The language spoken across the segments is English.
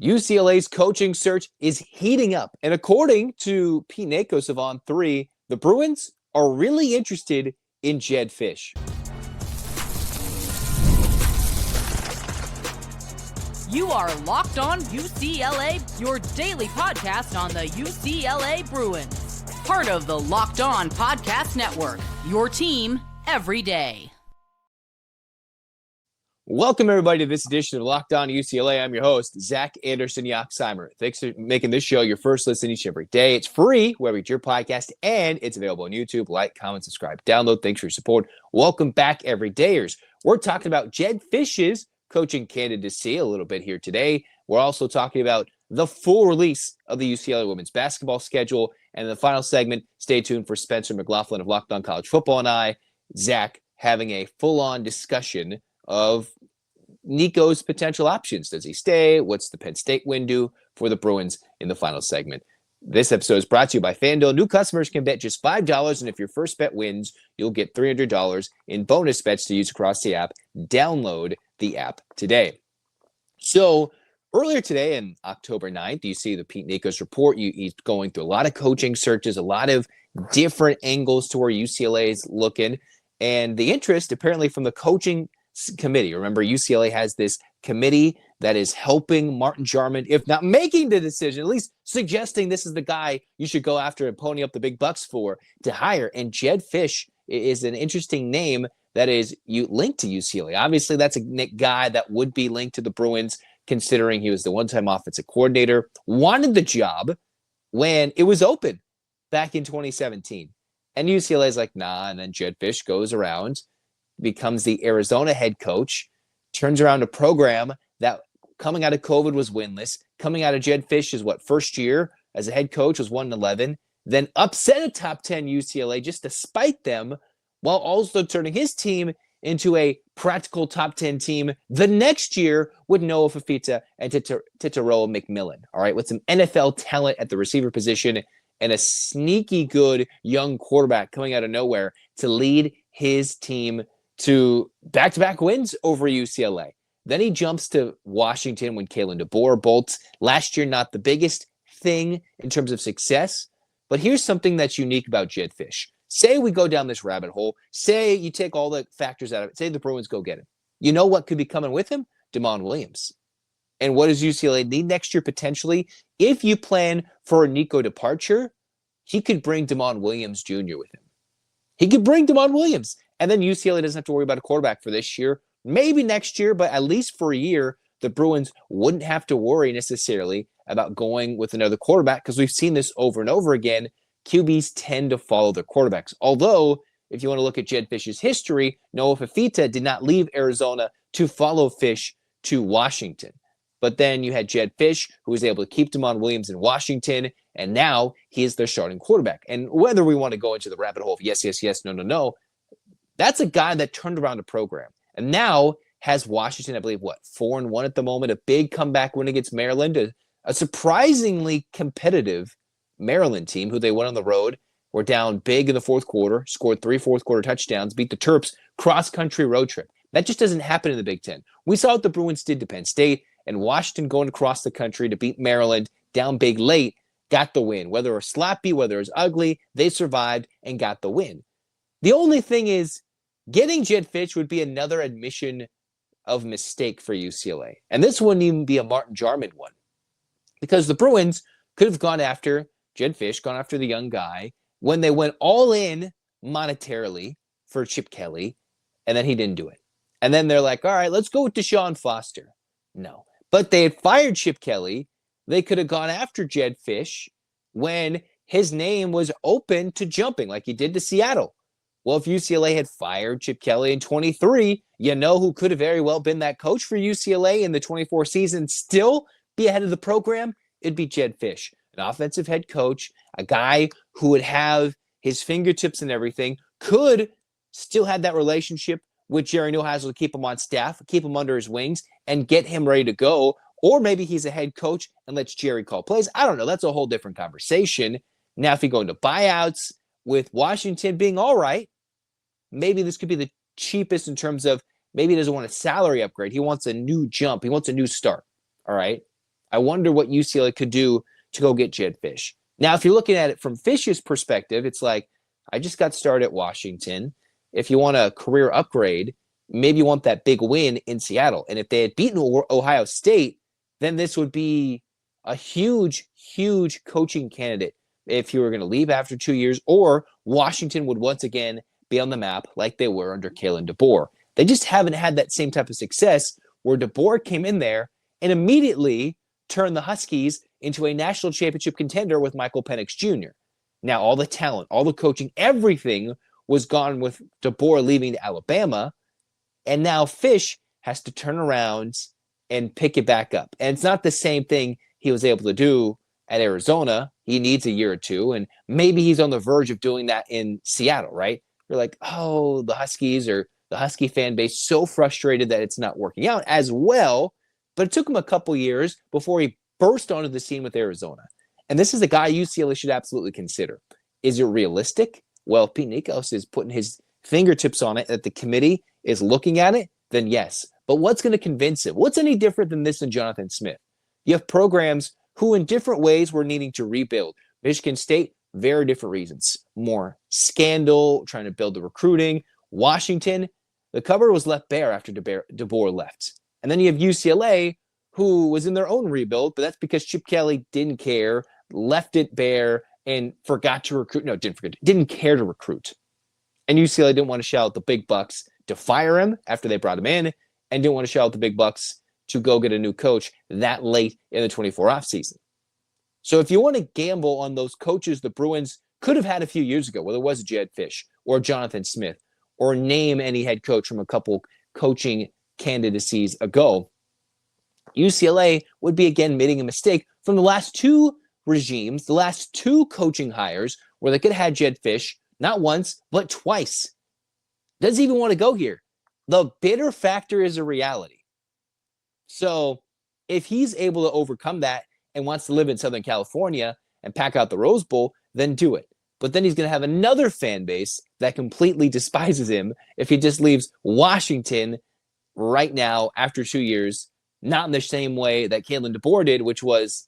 UCLA's coaching search is heating up. And according to Pete Nakos of On3, the Bruins are really interested in Jedd Fisch. You are Locked On UCLA, your daily podcast on the UCLA Bruins. Part of the Locked On Podcast Network, your team every day. Welcome, everybody, to this edition of Locked On UCLA. I'm your host, Zach Anderson-Yoxsimer. Thanks for making this show your first listen each and every day. It's free wherever you get your podcast, and it's available on YouTube. Like, comment, subscribe, download. Thanks for your support. Welcome back, everydayers. We're talking about Jedd Fisch's coaching candidacy a little bit here today. We're also talking about the full release of the UCLA women's basketball schedule. And in the final segment, stay tuned for Spencer McLaughlin of Locked On College Football and I, Zach, having a full-on discussion of Nico's potential options. Does he stay? What's the Penn State window for the Bruins in the final segment? This episode is brought to you by FanDuel. New customers can bet just $5, and if your first bet wins, you'll get $300 in bonus bets to use across the app. Download the app today. So earlier today, on October 9th, you see the Pete Nakos report. He's going through a lot of coaching searches, a lot of different angles to where UCLA is looking, and the interest apparently from the coaching committee. Remember, UCLA has this committee that is helping Martin Jarmond, if not making the decision, at least suggesting this is the guy you should go after and pony up the big bucks for to hire. And Jedd Fisch is an interesting name that is linked to UCLA. Obviously, that's a guy that would be linked to the Bruins, considering he was the one-time offensive coordinator, wanted the job when it was open back in 2017. And UCLA is like, nah, and then Jedd Fisch goes around, becomes the Arizona head coach, turns around a program that coming out of COVID was winless. Coming out of Jedd Fisch's first year as a head coach was 1-11, then upset a top 10 UCLA just to spite them, while also turning his team into a practical top 10 team the next year with Noah Fifita and Titaroa McMillan. All right, with some NFL talent at the receiver position and a sneaky good young quarterback coming out of nowhere to lead his team to back-to-back wins over UCLA. Then he jumps to Washington when Kalen DeBoer bolts. Last year, not the biggest thing in terms of success, but here's something that's unique about Jedd Fisch. Say we go down this rabbit hole. Say you take all the factors out of it. Say the Bruins go get him. You know what could be coming with him? Demond Williams. And what does UCLA need next year potentially? If you plan for a Nico departure, he could bring Demond Williams Jr. with him. He could bring Demond Williams. And then UCLA doesn't have to worry about a quarterback for this year. Maybe next year, but at least for a year, the Bruins wouldn't have to worry necessarily about going with another quarterback, because we've seen this over and over again. QBs tend to follow their quarterbacks. Although, if you want to look at Jedd Fisch's history, Noah Fifita did not leave Arizona to follow Fisch to Washington. But then you had Jedd Fisch, who was able to keep Demond Williams in Washington, and now he is their starting quarterback. And whether we want to go into the rabbit hole of yes, yes, yes, no, no, no, that's a guy that turned around a program and now has Washington, I believe, 4-1 at the moment, a big comeback win against Maryland, a surprisingly competitive Maryland team who they went on the road, were down big in the fourth quarter, scored 3 fourth-quarter touchdowns, beat the Terps, cross-country road trip. That just doesn't happen in the Big Ten. We saw what the Bruins did to Penn State, and Washington going across the country to beat Maryland, down big late, got the win. Whether it was sloppy, whether it was ugly, they survived and got the win. The only thing is, getting Jedd Fisch would be another admission of mistake for UCLA. And this wouldn't even be a Martin Jarmond one, because the Bruins could have gone after Jedd Fisch, gone after the young guy, when they went all in monetarily for Chip Kelly, and then he didn't do it. And then they're like, all right, let's go with Deshaun Foster. No. But they had fired Chip Kelly. They could have gone after Jedd Fisch when his name was open to jumping, like he did to Seattle. Well, if UCLA had fired Chip Kelly in 23, you know who could have very well been that coach for UCLA in the 24 season, still be ahead of the program? It'd be Jedd Fisch, an offensive head coach, a guy who would have his fingertips and everything, could still have that relationship with Jerry Neuheisel to keep him on staff, keep him under his wings, and get him ready to go. Or maybe he's a head coach and lets Jerry call plays. I don't know. That's a whole different conversation. Now, if you go into buyouts, with Washington being all right, maybe this could be the cheapest in terms of maybe he doesn't want a salary upgrade. He wants a new jump. He wants a new start. All right. I wonder what UCLA could do to go get Jedd Fisch. Now, if you're looking at it from Fisch's perspective, it's like, I just got started at Washington. If you want a career upgrade, maybe you want that big win in Seattle. And if they had beaten Ohio State, then this would be a huge, huge coaching candidate if you were going to leave after 2 years, or Washington would once again be on the map like they were under Kalen DeBoer. They just haven't had that same type of success where DeBoer came in there and immediately turned the Huskies into a national championship contender with Michael Penix Jr. Now, all the talent, all the coaching, everything was gone with DeBoer leaving to Alabama. And now Fisch has to turn around and pick it back up. And it's not the same thing he was able to do at Arizona. He needs a year or two, and maybe he's on the verge of doing that in Seattle, right? You're like, oh, the Huskies or the Husky fan base so frustrated that it's not working out as well. But it took him a couple years before he burst onto the scene with Arizona. And this is a guy UCLA should absolutely consider. Is it realistic? Well, Pete Nakos is putting his fingertips on it, that the committee is looking at it, then yes. But what's going to convince him? What's any different than this and Jonathan Smith? You have programs who in different ways were needing to rebuild. Michigan State, very different reasons. More scandal, trying to build the recruiting. Washington, the cupboard was left bare after DeBoer left. And then you have UCLA, who was in their own rebuild, but that's because Chip Kelly didn't care, left it bare, and forgot to recruit. No, didn't care to recruit. And UCLA didn't want to shell out the big bucks to fire him after they brought him in, and didn't want to shell out the big bucks to go get a new coach that late in the 24 offseason. So if you want to gamble on those coaches the Bruins could have had a few years ago, whether it was Jedd Fisch or Jonathan Smith, or name any head coach from a couple coaching candidacies ago, UCLA would be again making a mistake from the last two regimes, the last two coaching hires, where they could have had Jedd Fisch not once, but twice. Doesn't even want to go here. The bitter factor is a reality. So if he's able to overcome that and wants to live in Southern California and pack out the Rose Bowl, then do it. But then he's going to have another fan base that completely despises him if he just leaves Washington right now after 2 years, not in the same way that Kalen DeBoer did, which was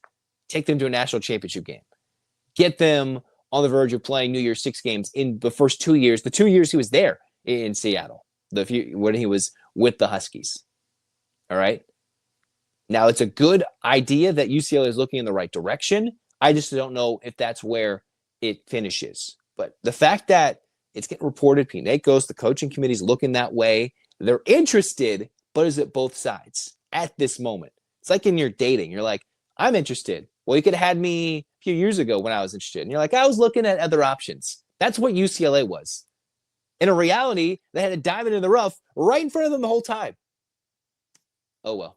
take them to a national championship game. Get them on the verge of playing New Year's Six games in the first 2 years, the 2 years he was there in Seattle, when he was with the Huskies. All right? Now, it's a good idea that UCLA is looking in the right direction. I just don't know if that's where it finishes. But the fact that it's getting reported, Pete Nakos, the coaching committee is looking that way. They're interested, but is it both sides at this moment? It's like in your dating. You're like, I'm interested. Well, you could have had me a few years ago when I was interested. And you're like, I was looking at other options. That's what UCLA was. In a reality, they had a diamond in the rough right in front of them the whole time. Oh, well.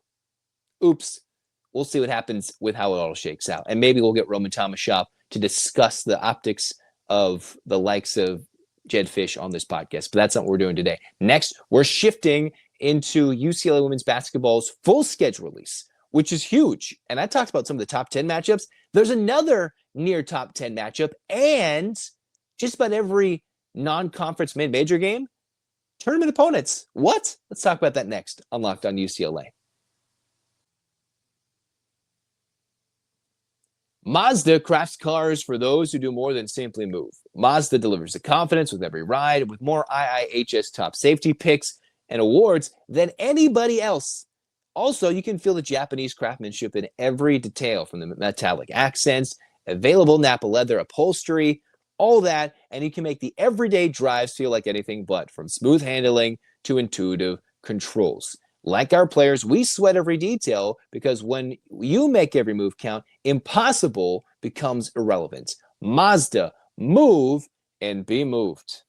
Oops. We'll see what happens with how it all shakes out. And maybe we'll get Roman Thomas Shop to discuss the optics of the likes of Jedd Fisch on this podcast. But that's not what we're doing today. Next, we're shifting into UCLA women's basketball's full schedule release, which is huge. And I talked about some of the top 10 matchups. There's another near top 10 matchup. And just about every non-conference mid-major game, tournament opponents. What? Let's talk about that next on Locked On UCLA. Mazda crafts cars for those who do more than simply move. Mazda delivers the confidence with every ride, with more IIHS top safety picks and awards than anybody else. Also, you can feel the Japanese craftsmanship in every detail, from the metallic accents, available Napa leather upholstery, all that, and you can make the everyday drives feel like anything but, from smooth handling to intuitive controls. Like our players, we sweat every detail, because when you make every move count, impossible becomes irrelevant. Mazda, move and be moved.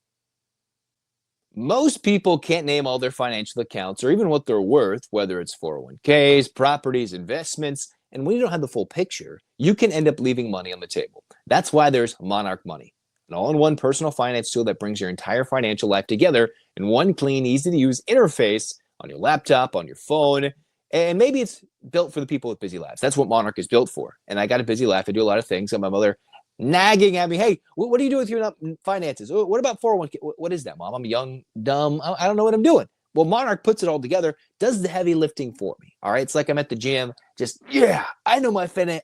Most people can't name all their financial accounts or even what they're worth, whether it's 401ks, properties, investments. And when you don't have the full picture, you can end up leaving money on the table. That's why there's Monarch Money, an all-in-one personal finance tool that brings your entire financial life together in one clean, easy-to-use interface on your laptop, on your phone, and maybe it's built for the people with busy lives. That's what Monarch is built for. And I got a busy life. I do a lot of things. And my mother nagging at me, hey, what do you do with your finances? What about 401k? What is that, Mom? I'm young, dumb. I don't know what I'm doing. Well, Monarch puts it all together, does the heavy lifting for me. All right. It's like I'm at the gym, I know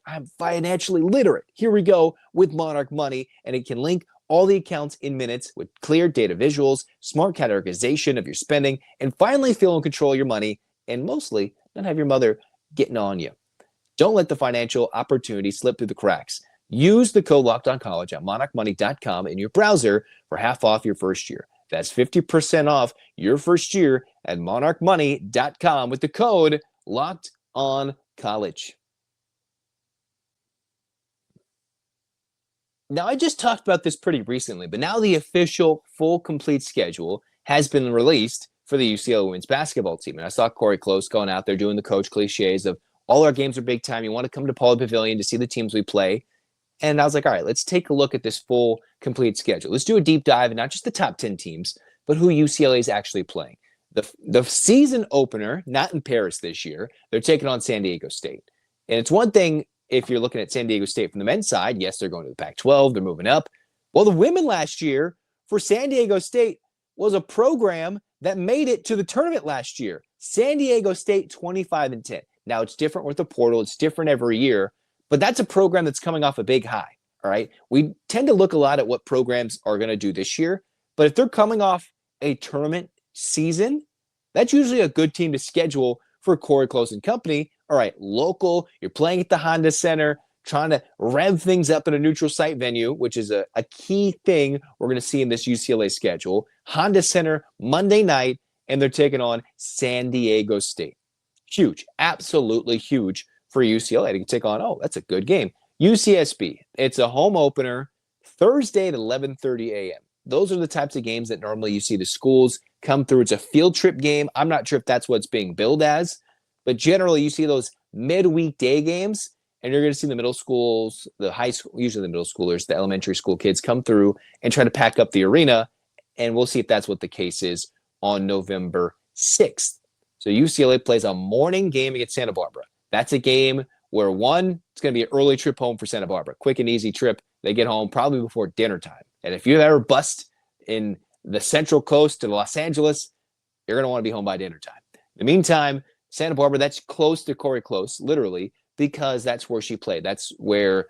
I'm financially literate. Here we go with Monarch Money, and it can link all the accounts in minutes with clear data visuals, smart categorization of your spending, and finally feel in control of your money, and mostly not have your mother getting on you. Don't let the financial opportunity slip through the cracks. Use the code LOCKEDONCollege at monarchmoney.com in your browser for half off your first year. That's 50% off your first year at monarchmoney.com with the code LOCKEDONCollege. Now, I just talked about this pretty recently, but now the official full complete schedule has been released for the UCLA women's basketball team. And I saw Cori Close going out there doing the coach cliches of all our games are big time. You want to come to Pauley Pavilion to see the teams we play. And I was like, all right, let's take a look at this full complete schedule. Let's do a deep dive in not just the top 10 teams, but who UCLA is actually playing. The season opener, not in Paris this year, they're taking on San Diego State. And it's one thing if you're looking at San Diego State from the men's side, yes, they're going to the Pac-12, they're moving up. Well, the women last year for San Diego State was a program that made it to the tournament last year. San Diego State 25-10. Now, it's different with the portal. It's different every year. But that's a program that's coming off a big high, all right? We tend to look a lot at what programs are going to do this year. But if they're coming off a tournament season, that's usually a good team to schedule for Cori Close and company. All right, local, you're playing at the Honda Center, trying to rev things up in a neutral site venue, which is a key thing we're going to see in this UCLA schedule. Honda Center, Monday night, and they're taking on San Diego State. Huge, absolutely huge for UCLA to take on. Oh, that's a good game. UCSB, it's a home opener, Thursday at 11:30 a.m. Those are the types of games that normally you see the schools come through. It's a field trip game. I'm not sure if that's what's being billed as, but generally you see those midweek day games, and you're going to see the middle schools, the high school, usually the middle schoolers, the elementary school kids come through and try to pack up the arena, and we'll see if that's what the case is on November 6th. So UCLA plays a morning game against Santa Barbara. That's a game where, one, it's going to be an early trip home for Santa Barbara. Quick and easy trip. They get home probably before dinner time. And if you've ever bust in the Central Coast to Los Angeles, you're going to want to be home by dinner time. In the meantime, Santa Barbara, that's close to Cori Close, literally, because that's where she played. That's where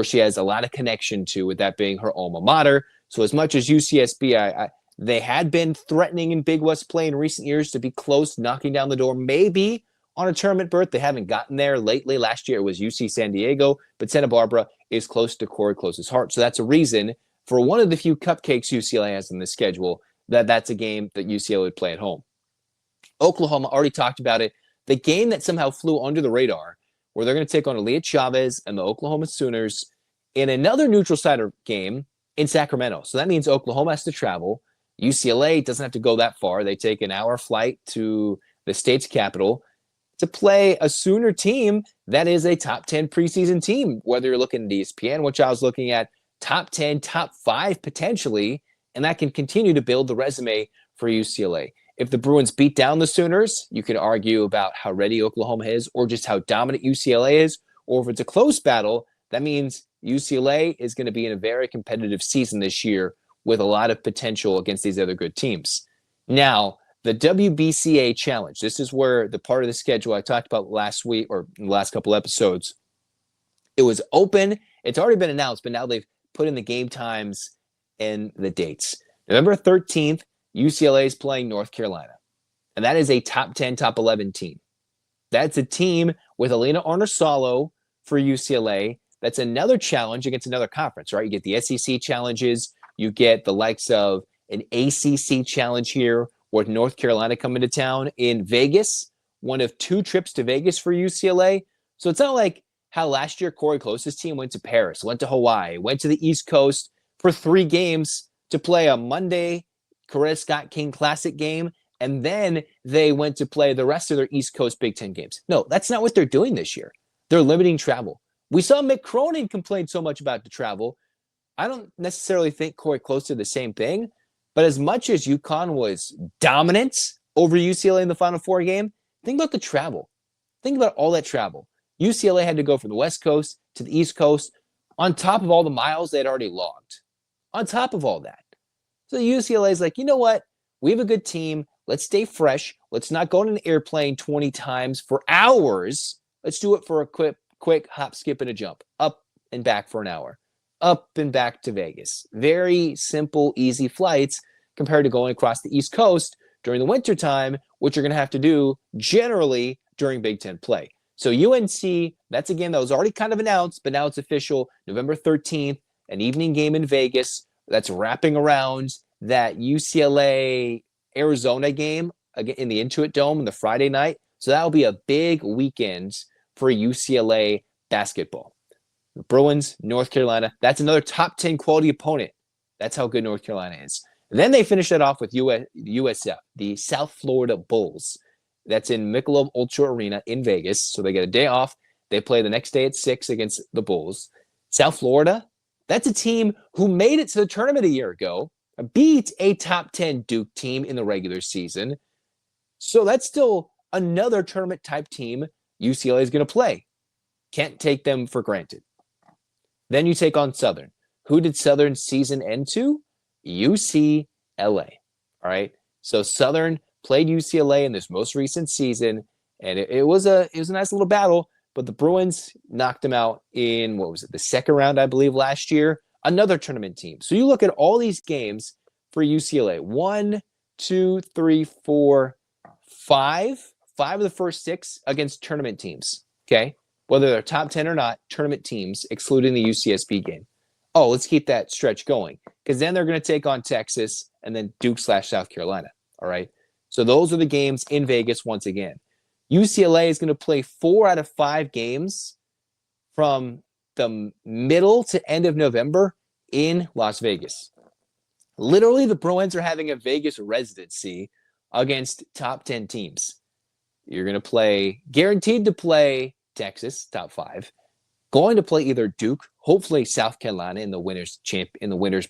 she has a lot of connection to, with that being her alma mater. So as much as UCSB, they had been threatening in Big West play in recent years to be close, knocking down the door, maybe on a tournament berth. They haven't gotten there lately. Last year it was UC San Diego, but Santa Barbara is close to Cori Close's heart. So that's a reason for one of the few cupcakes UCLA has in the schedule that's a game that UCLA would play at home. Oklahoma, already talked about it. The game that somehow flew under the radar, where they're going to take on Aaliyah Chavez and the Oklahoma Sooners in another neutral site game in Sacramento. So that means Oklahoma has to travel. UCLA doesn't have to go that far. They take an hour flight to the state's capital to play a Sooner team that is a top 10 preseason team, whether you're looking at ESPN, which I was looking at, top 10, top 5 potentially, and that can continue to build the resume for UCLA. If the Bruins beat down the Sooners, you could argue about how ready Oklahoma is or just how dominant UCLA is, or if it's a close battle, that means UCLA is going to be in a very competitive season this year with a lot of potential against these other good teams. Now, the WBCA Challenge, this is where the part of the schedule I talked about last week or in the last couple episodes, it was open. It's already been announced, but now they've put in the game times and the dates. November 13th, UCLA is playing North Carolina, and that is a top 10, top 11 team. That's a team with Alina Arnosalo for UCLA. That's another challenge against another conference, right? You get the SEC challenges. You get the likes of an ACC challenge here with North Carolina coming to town in Vegas, one of 2 trips to Vegas for UCLA. So it's not like how last year Cori Close's team went to Paris, went to Hawaii, went to the East Coast for 3 games to play a Monday Coretta Scott King Classic game, and then they went to play the rest of their East Coast Big Ten games. No, that's not what they're doing this year. They're limiting travel. We saw Mick Cronin complain so much about the travel. I don't necessarily think Cori Close did the same thing, but as much as UConn was dominant over UCLA in the Final Four game, think about the travel. Think about all that travel. UCLA had to go from the West Coast to the East Coast on top of all the miles they had already logged. On top of all that. So UCLA is like, you know what? We have a good team. Let's stay fresh. Let's not go on an airplane 20 times for hours. Let's do it for a quick hop, skip, and a jump. Up and back for an hour. Up and back to Vegas. Very simple, easy flights compared to going across the East Coast during the wintertime, which you're going to have to do generally during Big Ten play. So UNC, that was already kind of announced, but now it's official. November 13th, an evening game in Vegas. That's wrapping around that UCLA-Arizona game in the Intuit Dome on the Friday night. So that'll be a big weekend for UCLA basketball. The Bruins, North Carolina, that's another top 10 quality opponent. That's how good North Carolina is. And then they finish that off with USF, the South Florida Bulls. That's in Michelob Ultra Arena in Vegas. So they get a day off. They play the next day at 6 against the Bulls. South Florida, that's a team who made it to the tournament a year ago, beat a top 10 Duke team in the regular season. So that's still another tournament-type team UCLA is going to play. Can't take them for granted. Then you take on Southern. Who did Southern's season end to? UCLA. All right. So Southern played UCLA in this most recent season, and it was a nice little battle. But the Bruins knocked them out in, the second round, I believe, last year. Another tournament team. So you look at all these games for UCLA. 1, 2, 3, 4, 5. 5 of the first 6 against tournament teams. Okay. Whether they're top 10 or not, tournament teams, excluding the UCSB game. Oh, let's keep that stretch going. Because then they're going to take on Texas and then Duke/South Carolina. All right. So those are the games in Vegas once again. UCLA is going to play 4 out of 5 games from the middle to end of November in Las Vegas. Literally, the Bruins are having a Vegas residency against top 10 teams. You're going to play, guaranteed to play Texas, top 5. Going to play either Duke, hopefully South Carolina in the winners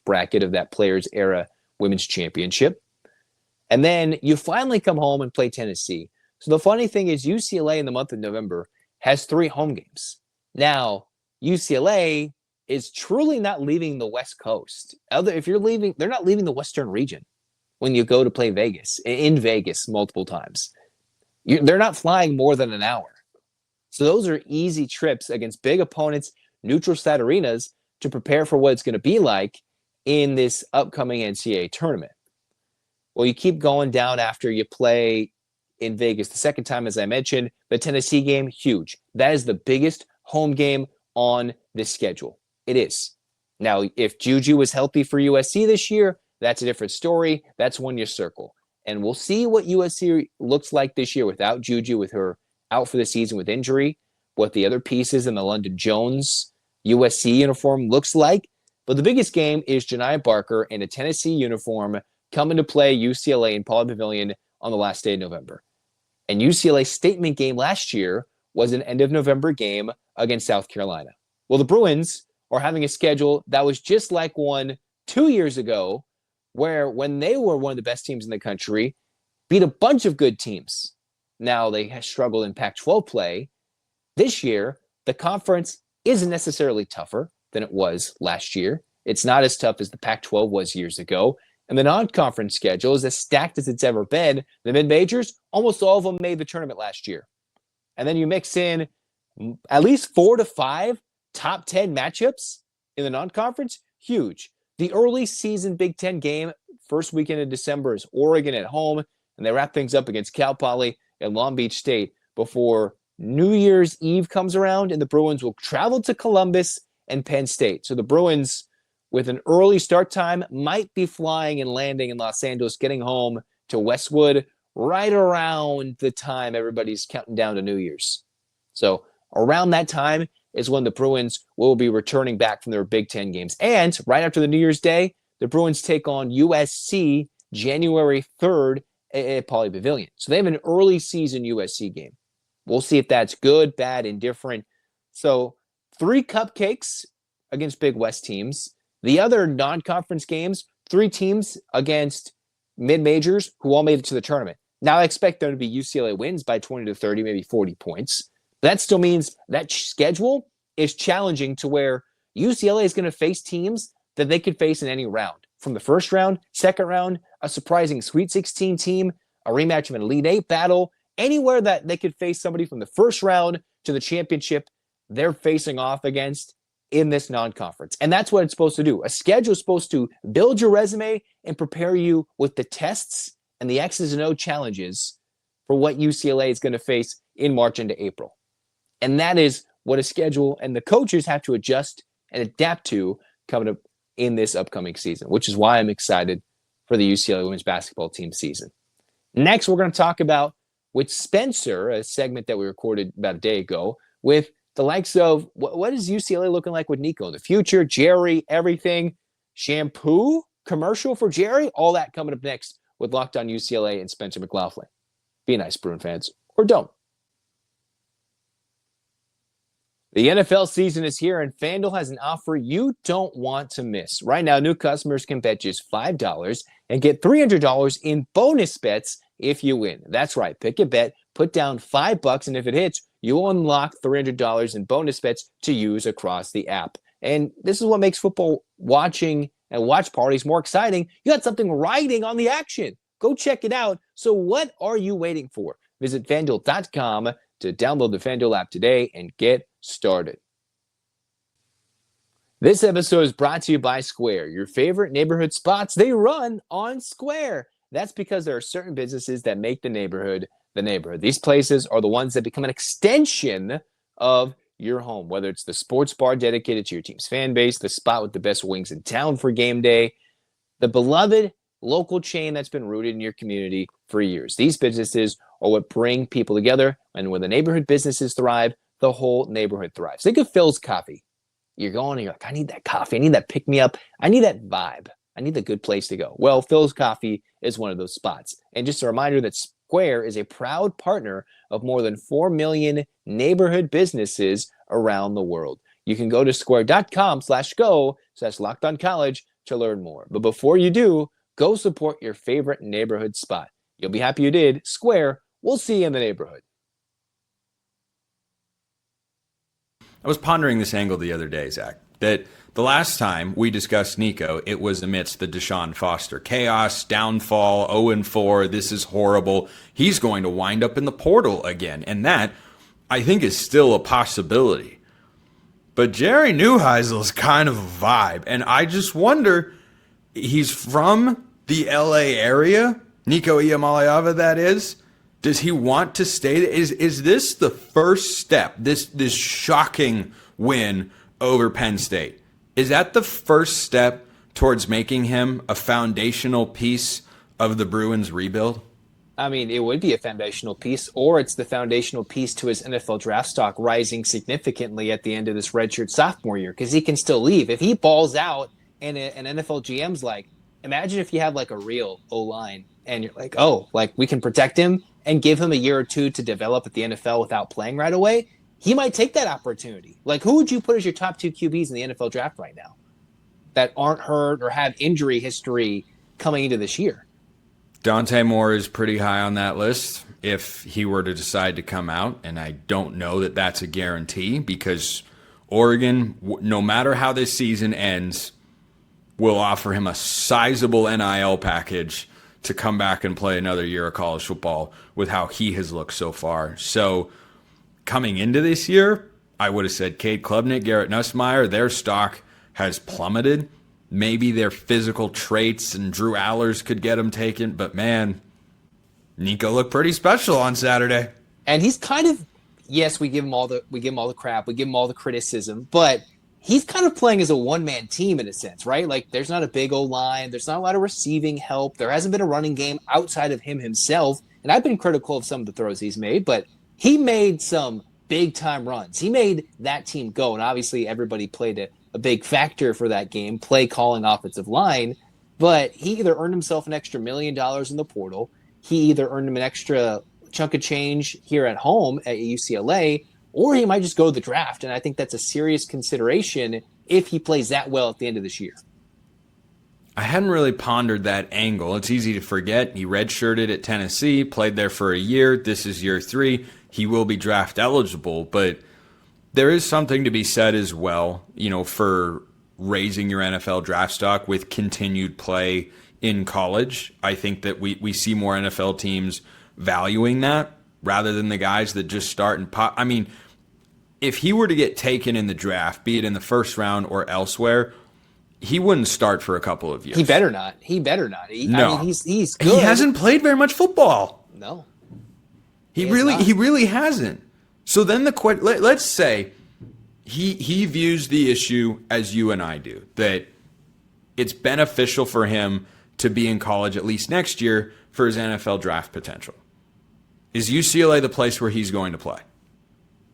bracket of that Players Era Women's Championship. And then you finally come home and play Tennessee. So the funny thing is UCLA in the month of November has 3 home games. Now, UCLA is truly not leaving the West Coast. If you're leaving, they're not leaving the Western region when you go to play in Vegas multiple times. They're not flying more than an hour. So those are easy trips against big opponents, neutral site arenas to prepare for what it's going to be like in this upcoming NCAA tournament. Well, you keep going down after you play in Vegas the second time, as I mentioned. The Tennessee game, huge. That is the biggest home game on this schedule. It is. Now, if Juju was healthy for USC this year, that's a different story. That's one you circle. And we'll see what USC looks like this year without Juju, with her out for the season with injury, what the other pieces in the London Jones USC uniform looks like. But the biggest game is Janiah Barker in a Tennessee uniform coming to play UCLA in Pauley Pavilion on the last day of November. And UCLA's statement game last year was an end of November game against South Carolina. Well, the Bruins are having a schedule that was just like one 2 years ago, where when they were one of the best teams in the country, beat a bunch of good teams. Now they have struggled in Pac-12 play. This year, the conference isn't necessarily tougher than it was last year. It's not as tough as the Pac-12 was years ago. And the non-conference schedule is as stacked as it's ever been. The mid-majors, almost all of them made the tournament last year. And then you mix in at least 4 to 5 top 10 matchups in the non-conference. Huge. The early season Big Ten game, first weekend of December, is Oregon at home. And they wrap things up against Cal Poly and Long Beach State before New Year's Eve comes around. And the Bruins will travel to Columbus and Penn State. So the Bruins, with an early start time, might be flying and landing in Los Angeles, getting home to Westwood right around the time everybody's counting down to New Year's. So around that time is when the Bruins will be returning back from their Big Ten games. And right after the New Year's Day, the Bruins take on USC January 3rd at Pauley Pavilion. So they have an early season USC game. We'll see if that's good, bad, indifferent. So 3 cupcakes against Big West teams. The other non-conference games, 3 teams against mid-majors who all made it to the tournament. Now I expect there to be UCLA wins by 20 to 30, maybe 40 points. That still means that schedule is challenging to where UCLA is going to face teams that they could face in any round. From the first round, second round, a surprising Sweet 16 team, a rematch of an Elite Eight battle, anywhere that they could face somebody from the first round to the championship they're facing off against in this non-conference. And that's what it's supposed to do. A schedule is supposed to build your resume and prepare you with the tests and the X's and O challenges for what UCLA is going to face in March into April. And that is what a schedule and the coaches have to adjust and adapt to coming up in this upcoming season, which is why I'm excited for the UCLA women's basketball team season. Next, we're going to talk about with Spencer, a segment that we recorded about a day ago, with the likes of what is UCLA looking like with Nico in the future, Jerry, everything, shampoo, commercial for Jerry, all that coming up next with Locked On UCLA and Spencer McLaughlin. Be nice, Bruin fans, or don't. The NFL season is here, and FanDuel has an offer you don't want to miss. Right now, new customers can bet just $5 and get $300 in bonus bets if you win. That's right. Pick a bet, put down $5, and if it hits, you'll unlock $300 in bonus bets to use across the app. And this is what makes football watching and watch parties more exciting. You got something riding on the action. Go check it out. So what are you waiting for? Visit FanDuel.com to download the FanDuel app today and get started. This episode is brought to you by Square. Your favorite neighborhood spots, they run on Square. That's because there are certain businesses that make the neighborhood the neighborhood. These places are the ones that become an extension of your home, whether it's the sports bar dedicated to your team's fan base, the spot with the best wings in town for game day, the beloved local chain that's been rooted in your community for years. These businesses are what bring people together, and when the neighborhood businesses thrive, the whole neighborhood thrives. Think of Phil's Coffee. You're going and you're like, I need that coffee. I need that pick-me-up. I need that vibe. I need the good place to go. Well, Phil's Coffee is one of those spots. And just a reminder that Square is a proud partner of more than 4 million neighborhood businesses around the world. You can go to square.com/go/LockedOnCollege to learn more. But before you do, go support your favorite neighborhood spot. You'll be happy you did. Square, we'll see you in the neighborhood. I was pondering this angle the other day, Zach, that the last time we discussed Nico, it was amidst the Deshaun Foster chaos, downfall, 0-4, this is horrible. He's going to wind up in the portal again, and that, I think, is still a possibility. But Jerry Neuheisel is kind of a vibe, and I just wonder, he's from the LA area, Nico Iamaleava, that is. Does he want to stay? Is this the first step, this shocking win over Penn State? Is that the first step towards making him a foundational piece of the Bruins rebuild? I mean, it would be a foundational piece, or it's the foundational piece to his NFL draft stock rising significantly at the end of this redshirt sophomore year, because he can still leave. If he balls out and an NFL GM's like, imagine if you have like a real O-line and you're like, oh, like we can protect him and give him a year or two to develop at the NFL without playing right away. He might take that opportunity. Like, who would you put as your top 2 QBs in the NFL draft right now that aren't hurt or have injury history coming into this year? Dante Moore is pretty high on that list if he were to decide to come out, and I don't know that that's a guarantee because Oregon, no matter how this season ends, will offer him a sizable NIL package to come back and play another year of college football with how he has looked so far. So coming into this year, I would have said Cade Klubnik, Garrett Nussmeier, their stock has plummeted. Maybe their physical traits and Drew Allers could get them taken, but man, Nico looked pretty special on Saturday. And he's kind of, yes, we give him all the crap, we give him all the criticism, but he's kind of playing as a one-man team in a sense, right? Like, there's not a big O-line, there's not a lot of receiving help, there hasn't been a running game outside of him himself, and I've been critical of some of the throws he's made, but he made some big-time runs. He made that team go, and obviously everybody played a big factor for that game, play calling, offensive line, but he either earned himself an extra $1 million in the portal, he either earned him an extra chunk of change here at home at UCLA, or he might just go to the draft, and I think that's a serious consideration if he plays that well at the end of this year. I hadn't really pondered that angle. It's easy to forget. He redshirted at Tennessee, played there for a year. This is year 3. He will be draft eligible, but there is something to be said as well, for raising your NFL draft stock with continued play in college. I think that we see more NFL teams valuing that rather than the guys that just start and pop. I mean, if he were to get taken in the draft, be it in the first round or elsewhere, he wouldn't start for a couple of years. He better not. No. I mean, he's good. He hasn't played very much football. No. He really hasn't. So then let's say he views the issue as you and I do, that it's beneficial for him to be in college at least next year for his NFL draft potential. Is UCLA the place where he's going to play?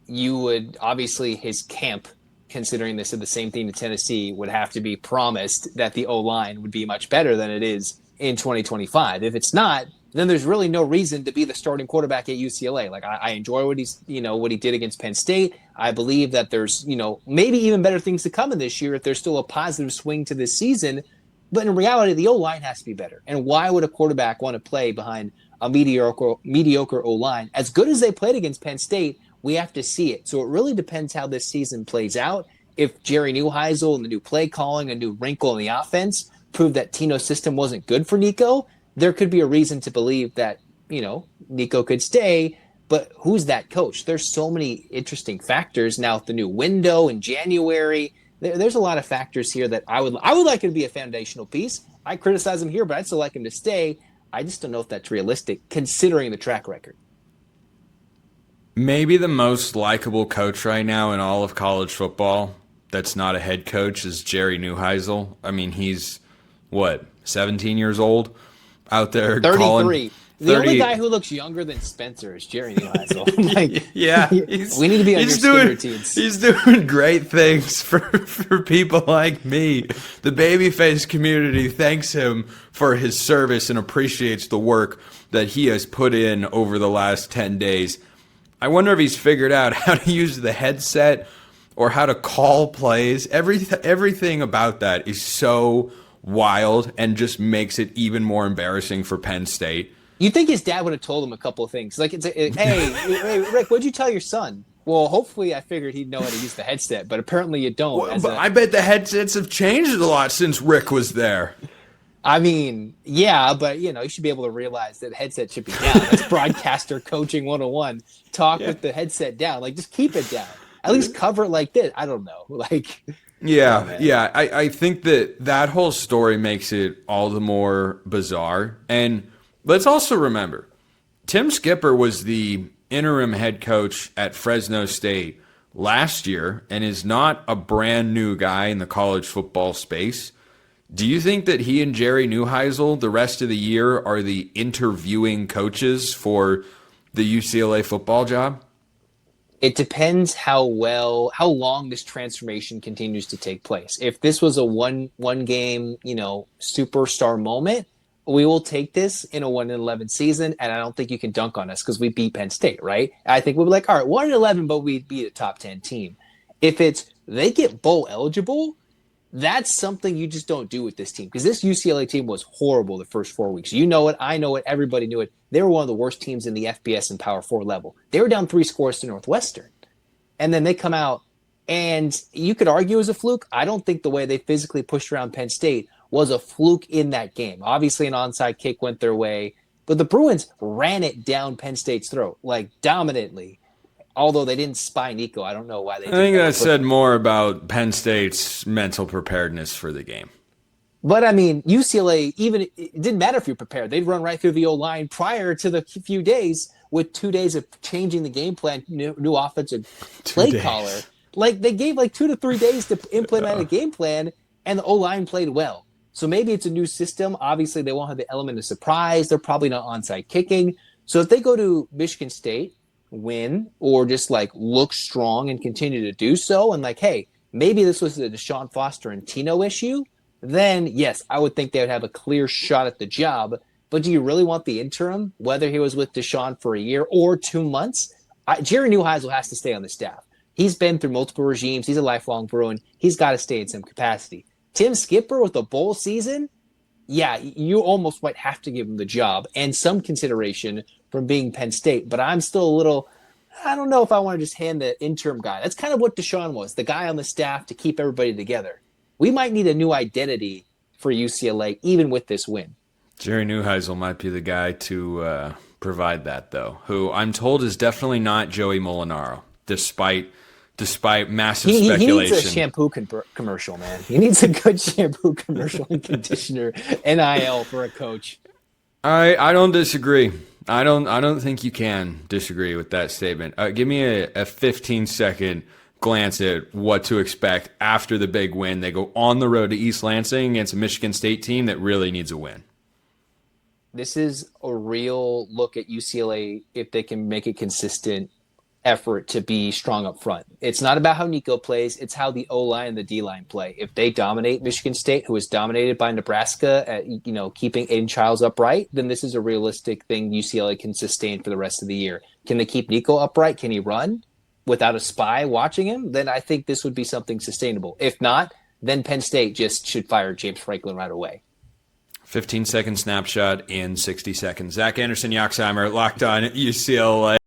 You would, obviously, his camp, considering this is the same thing to Tennessee, would have to be promised that the O-line would be much better than it is in 2025. If it's not, then there's really no reason to be the starting quarterback at UCLA. Like, I enjoy what he did against Penn State. I believe that there's, maybe even better things to come in this year if there's still a positive swing to this season. But in reality, the O-line has to be better. And why would a quarterback want to play behind a mediocre O-line? As good as they played against Penn State, we have to see it. So it really depends how this season plays out. If Jerry Neuheisel and the new play calling, a new wrinkle in the offense, proved that Tino's system wasn't good for Nico, there could be a reason to believe that, Nico could stay. But who's that coach? There's so many interesting factors now with the new window in January. There's a lot of factors here that I would like him to be a foundational piece. I criticize him here, but I'd still like him to stay. I just don't know if that's realistic considering the track record. Maybe the most likable coach right now in all of college football that's not a head coach is Jerry Neuheisel. I mean, he's, 17 years old out there 33. calling. The only guy who looks younger than Spencer is Jerry Neuheisel. Yeah. We need to be on your skin routines. He's doing great things for people like me. The babyface community thanks him for his service and appreciates the work that he has put in over the last 10 days. I wonder if he's figured out how to use the headset or how to call plays. Everything about that is so wild and just makes it even more embarrassing for Penn State. You think his dad would have told him a couple of things? Like, hey, Rick, what'd you tell your son? Well, hopefully I figured he'd know how to use the headset, but apparently you don't. Well, but I bet the headsets have changed a lot since Rick was there. I mean, yeah, but, you should be able to realize that the headset should be down. That's broadcaster coaching 101. Talk with the headset down. Like, just keep it down. At least cover it like this. I don't know. Like, yeah. I think that whole story makes it all the more bizarre. And let's also remember, Tim Skipper was the interim head coach at Fresno State last year and is not a brand new guy in the college football space. Do you think that he and Jerry Neuheisel the rest of the year are the interviewing coaches for the UCLA football job? It depends how long this transformation continues to take place. If this was a one game, superstar moment, we will take this in a 1-11 season, and I don't think you can dunk on us because we beat Penn State, right? I think we'll be like, all right, 1-11, but we beat a top 10 team. If it's they get bowl eligible, that's something you just don't do with this team because this UCLA team was horrible the first 4 weeks. You know it. I know it. Everybody knew it. They were one of the worst teams in the FBS and Power 4 level. They were down 3 scores to Northwestern. And then they come out, and you could argue it was a fluke. I don't think the way they physically pushed around Penn State was a fluke in that game. Obviously, an onside kick went their way, but the Bruins ran it down Penn State's throat, like dominantly. Although they didn't spy Nico. I don't know why they did. I think that said more about Penn State's mental preparedness for the game. But, I mean, UCLA, it didn't matter if you're prepared. They'd run right through the O-line prior to the few days with 2 days of changing the game plan, new offensive play caller. Like, they gave 2 to 3 days to implement a game plan, and the O-line played well. So maybe it's a new system. Obviously, they won't have the element of surprise. They're probably not onside kicking. So if they go to Michigan State, win, or just look strong and continue to do so, and hey, maybe this was the Deshaun Foster and Tino issue, then yes, I would think they would have a clear shot at the job. But do you really want the interim, whether he was with Deshaun for a year or 2 months? Jerry Neuheisel has to stay on the staff. He's been through multiple regimes. He's a lifelong Bruin. He's got to stay in some capacity. Tim Skipper with a bowl season, yeah, you almost might have to give him the job and some consideration from being Penn State. But I'm still I don't know if I want to just hand the interim guy. That's kind of what Deshaun was, the guy on the staff to keep everybody together. We might need a new identity for UCLA, even with this win. Jerry Neuheisel might be the guy to provide that, though, who I'm told is definitely not Joey Molinaro, despite massive speculation. He needs a shampoo commercial, man. He needs a good shampoo commercial and conditioner NIL for a coach. I don't disagree. I don't think you can disagree with that statement. Give me a 15-second glance at what to expect after the big win. They go on the road to East Lansing against a Michigan State team that really needs a win. This is a real look at UCLA if they can make a consistent effort to be strong up front. It's not about how Nico plays, it's how the O-line and the D-line play. If they dominate Michigan State, who is dominated by Nebraska at keeping Aiden Childs upright, then this is a realistic thing UCLA can sustain for the rest of the year. Can they keep Nico upright? Can he run without a spy watching him? Then I think this would be something sustainable. If not, then Penn State just should fire James Franklin right away. 15-second snapshot in 60 seconds. Zach Anderson-Yoxsimer, Locked On UCLA.